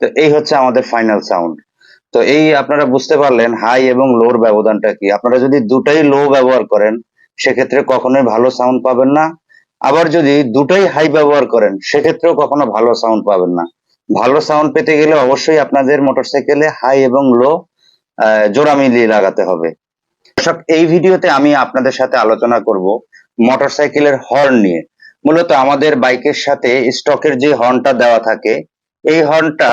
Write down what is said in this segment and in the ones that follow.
তো এই হচ্ছে আমাদের ফাইনাল সাউন্ড। তো এই আপনারা বুঝতে পারলেন হাই এবং লোর ব্যবধানটা কি। আপনারা যদি দুটাই লো ব্যবহার করেন সেক্ষেত্রে কখনোই ভালো সাউন্ড পাবেন না। আবার যদি দুটাই হাই ব্যবহার করেন সেক্ষেত্রেও কখনো ভালো সাউন্ড পাবেন না। ভালো সাউন্ড পেতে গেলে অবশ্যই আপনাদের মোটরসাইকেলে হাই এবং লো জোড়া মিলিয়ে লাগাতে হবে। দর্শক, এই ভিডিওতে আমি আপনাদের সাথে আলোচনা করব মোটরসাইকেলের হর্ন নিয়ে। মূলত আমাদের বাইকের সাথে স্টকের যে হর্নটা দেওয়া থাকে এই হর্নটা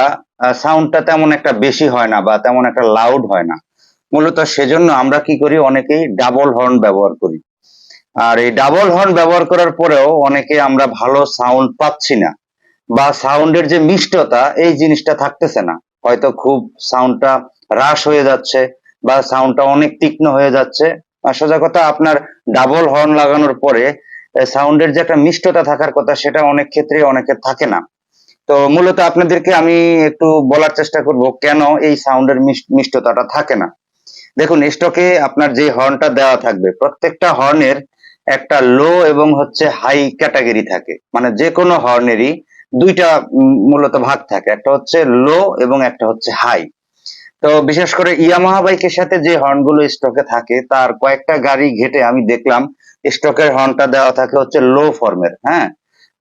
সাউন্ডটা তেমন একটা বেশি হয় না বা তেমন একটা লাউড হয় না। মূলত সেজন্য আমরা কি করি, অনেকেই ডাবল হর্ন ব্যবহার করি। আর এই ডাবল হর্ন ব্যবহার করার পরেও অনেকে আমরা ভালো সাউন্ড পাচ্ছি না বা সাউন্ডের যে মিষ্টতা এই জিনিসটা থাকতেছে না। হয়তো খুব সাউন্ডটা হ্রাস হয়ে যাচ্ছে বা সাউন্ডটা অনেক তীক্ষ্ণ হয়ে যাচ্ছে। আর সোজা কথা, আপনার ডাবল হর্ন লাগানোর পরে সাউন্ডের যে একটা মিষ্টতা থাকার কথা সেটা অনেক ক্ষেত্রে অনেকের থাকে না। তো মূলত আপনাদেরকে আমি একটু বলার চেষ্টা করব কেন এই সাউন্ডের মিষ্টতাটা থাকে না। দেখুন, স্টকে আপনার যে হর্নটা দেওয়া থাকবে প্রত্যেকটা হর্নের একটা লো এবং হচ্ছে হাই ক্যাটাগরি থাকে। মানে যে কোনো হর্নেরই দুইটা মূলত ভাগ থাকে, একটা হচ্ছে লো এবং একটা হচ্ছে হাই। তো বিশেষ করে ইয়ামাহা বাইকের সাথে যে হর্নগুলো স্টকে থাকে তার কয়েকটা গাড়ি ঘেটে আমি দেখলাম স্টকের হর্নটা দেওয়া থাকে হচ্ছে লো ফর্মের। হ্যাঁ,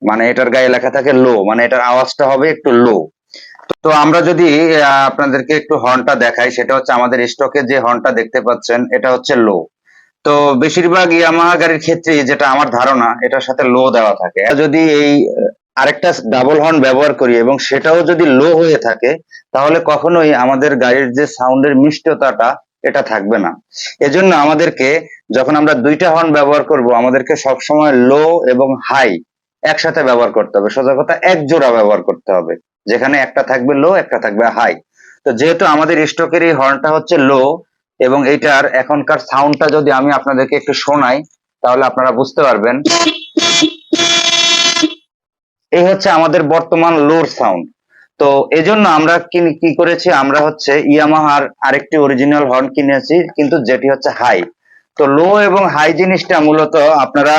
মানে এটার গায়ে লেখা থাকে লো, মানে এটার আওয়াজটা হবে একটু লো। তো আমরা যদি আপনাদেরকে একটু হর্নটা দেখাই, সেটা হচ্ছে আমাদের স্টকে যে হর্নটা দেখতে পাচ্ছেন এটা হচ্ছে লো। তো বেশিরভাগ ইয়ামাহা গাড়ির ক্ষেত্রে যেটা আমার ধারণা এটার সাথে লো দেওয়া থাকে। যদি এই আরেকটা ডাবল হর্ন ব্যবহার করি এবং সেটাও যদি লো হয়ে থাকে তাহলে কখনোই আমাদের গাড়ির যে সাউন্ডের মিষ্টতাটা এটা থাকবে না। এজন্য আমাদেরকে যখন আমরা দুইটা হর্ন ব্যবহার করব আমাদেরকে সবসময় লো এবং হাই একসাথে ব্যবহার করতে হবে। সোজা কথা, এক জোড়া ব্যবহার করতে হবে, যেখানে একটা থাকবে লো একটা থাকবে হাই। তো যেহেতু আমাদের স্টকের এই হর্নটা হচ্ছে লো এবং এটার এখনকার সাউন্ডটা যদি আমি আপনাদেরকে একটু শোনাই তাহলে আপনারা বুঝতে পারবেন। এই হচ্ছে আমাদের বর্তমান লোর সাউন্ড। তো এজন্য আমরা কি করেছি, আমরা হচ্ছে ইয়ামাহার আরেকটি অরিজিনাল হর্ন কিনেছি কিন্তু যেটি হচ্ছে হাই। তো লো এবং হাই জিনিসটা মূলত আপনারা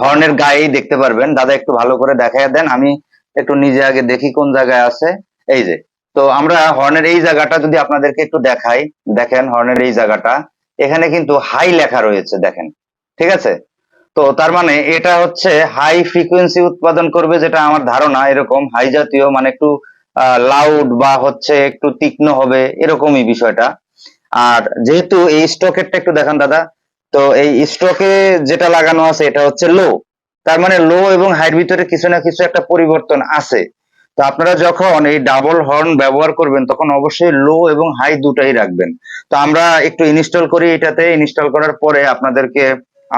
হর্নের গায়েই দেখতে পারবেন। দাদা একটু ভালো করে দেখাইয়া দেন, আমি একটু নিজে আগে দেখি কোন জায়গায় আছে। এই যে, তো আমরা হর্নের এই জায়গাটা যদি আপনাদেরকে একটু দেখাই, দেখেন হর্নের এই জায়গাটা, এখানে কিন্তু হাই লেখা রয়েছে, দেখেন। ঠিক আছে, তো তার মানে এটা হচ্ছে হাই ফ্রিকোয়েন্সি উৎপাদন করবে, যেটা আমার ধারণা এরকম হাই জাতীয়, মানে একটু লাউড বা হচ্ছে একটু তীক্ষ্ণ হবে এরকমই বিষয়টা। আর যেহেতু এই স্টকেরটা একটু দেখান দাদা, তো এই স্টকে যেটা লাগানো আছে এটা হচ্ছে লো, তার মানে লো এবং হাইয়ের ভিতরে কিছু না কিছু একটা পরিবর্তন আছে। তো আপনারা যখন এই ডাবল হর্ন ব্যবহার করবেন তখন অবশ্যই লো এবং হাই দুটাই রাখবেন। তো আমরা একটু ইনস্টল করি, এটাতে ইনস্টল করার পরে আপনাদেরকে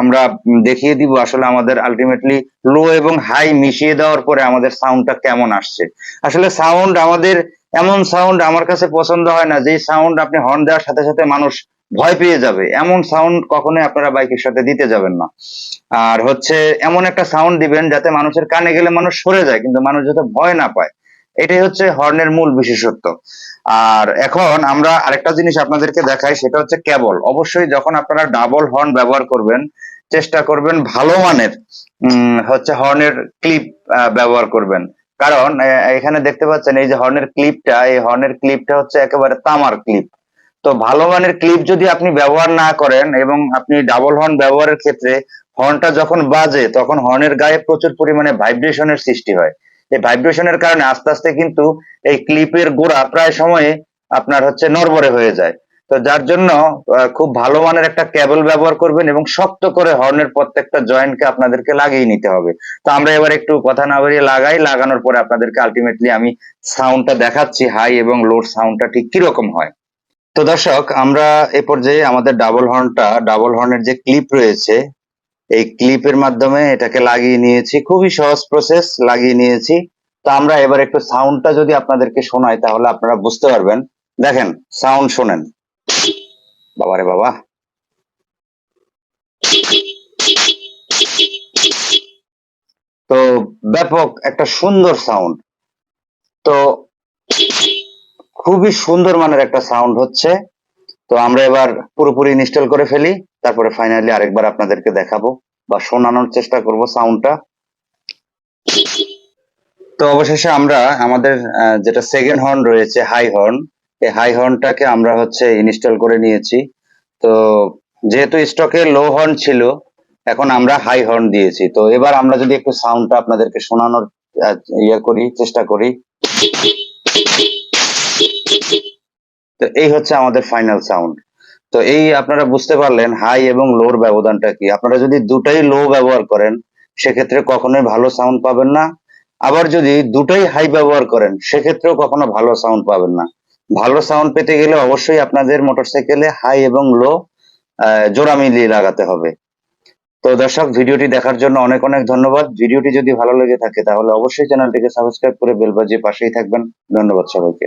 আমরা দেখিয়ে দিব আসলে আমাদের আলটিমেটলি লো এবং হাই মিশিয়ে দেওয়ার পরে আমাদের সাউন্ডটা কেমন আসছে। আসলে সাউন্ড আমাদের এমন সাউন্ড আমার কাছে পছন্দ হয় না যে সাউন্ড আপনি হর্ন দেওয়ার সাথে সাথে মানুষ ভয় পেয়ে যাবে, এমন সাউন্ড কখনোই আপনারা বাইকের সাথে দিতে যাবেন না। আর হচ্ছে এমন একটা সাউন্ড দিবেন যাতে মানুষের কানে গেলে মানুষ সরে যায় কিন্তু মানুষ যাতে ভয় না পায়। এটাই হচ্ছে হর্নের মূল বিশেষত্ব। আর এখন আমরা আরেকটা জিনিস আপনাদেরকে দেখাই, সেটা হচ্ছে কেবল। অবশ্যই যখন আপনারা ডাবল হর্ন ব্যবহার করবেন চেষ্টা করবেন ভালো মানের হচ্ছে হর্নের ক্লিপ ব্যবহার করবেন। কারণ এখানে দেখতে পাচ্ছেন এই যে হর্নের ক্লিপটা, এই হর্নের ক্লিপটা হচ্ছে একেবারে তামার ক্লিপ। তো ভালো মানের ক্লিপ যদি আপনি ব্যবহার না করেন এবং আপনি ডাবল হর্ন ব্যবহারের ক্ষেত্রে হর্নটা যখন বাজে তখন হর্নের গায়ে প্রচুর পরিমাণে ভাইব্রেশনের সৃষ্টি হয়। এই ভাইব্রেশনের কারণে আস্তে আস্তে কিন্তু এই ক্লিপের গোড়া প্রায় সময়ে আপনার হচ্ছে নড়বড়ে হয়ে যায়। তো যার জন্য খুব ভালো মানের একটা কেবল ব্যবহার করবেন এবং শক্ত করে হর্নের প্রত্যেকটা জয়েন্টকে আপনাদেরকে লাগিয়ে নিতে হবে। তো আমরা এবার একটু কথা না বাড়িয়ে লাগানোর পরে আপনাদেরকে আলটিমেটলি আমি সাউন্ডটা দেখাচ্ছি হাই এবং লোর সাউন্ডটা ঠিক কিরকম হয়। তো দর্শক, আমরা এ পর্যায়ে আমাদের ডাবল হর্নের যে ক্লিপ রয়েছে এই ক্লিপের মাধ্যমে এটাকে লাগিয়ে নিয়েছি, খুবই সহজ প্রসেস, লাগিয়ে নিয়েছি। তো আমরা এবার একটু সাউন্ডটা যদি আপনাদেরকে শোনাই তাহলে আপনারা বুঝতে পারবেন। দেখেন, সাউন্ড শোনেন, বাবারে বাবা। তো ব্যাপক একটা সুন্দর সাউন্ড। তো খুবই সুন্দর মানের একটা সাউন্ড হচ্ছে। তো আমরা এবার পুরোপুরি ইনস্টল করে ফেলি, তারপরে ফাইনালি আরেকবার আপনাদেরকে দেখাবো বা শোনানোর চেষ্টা করব সাউন্ডটা। তো অবশেষে আমরা আমাদের যেটা সেকেন্ড হর্ন রয়েছে হাই হর্ন, এই হাই হর্নটাকে আমরা হচ্ছে ইনস্টল করে নিয়েছি। তো যেহেতু স্টকে লো হর্ন ছিল, এখন আমরা হাই হর্ন দিয়েছি। তো এবার আমরা যদি একটু সাউন্ডটা আপনাদেরকে শোনানোর চেষ্টা করি। তো এই হচ্ছে আমাদের ফাইনাল সাউন্ড। তো এই আপনারা বুঝতে পারলেন হাই এবং লোর ব্যবধানটা কি। আপনারা যদি দুটাই লো ব্যবহার করেন সেক্ষেত্রে কখনোই ভালো সাউন্ড পাবেন না। আবার যদি দুটাই হাই ব্যবহার করেন সেক্ষেত্রেও কখনো ভালো সাউন্ড পাবেন না। ভালো সাউন্ড পেতে গেলে অবশ্যই আপনাদের মোটরসাইকেলে হাই এবং লো জোড়া মিলিয়ে লাগাতে হবে। তো দর্শক, ভিডিওটি দেখার জন্য অনেক অনেক ধন্যবাদ। ভিডিওটি যদি ভালো লেগে থাকে তাহলে অবশ্যই চ্যানেলটিকে সাবস্ক্রাইব করে বেল বাজিয়ে পাশেই থাকবেন। ধন্যবাদ সবাইকে।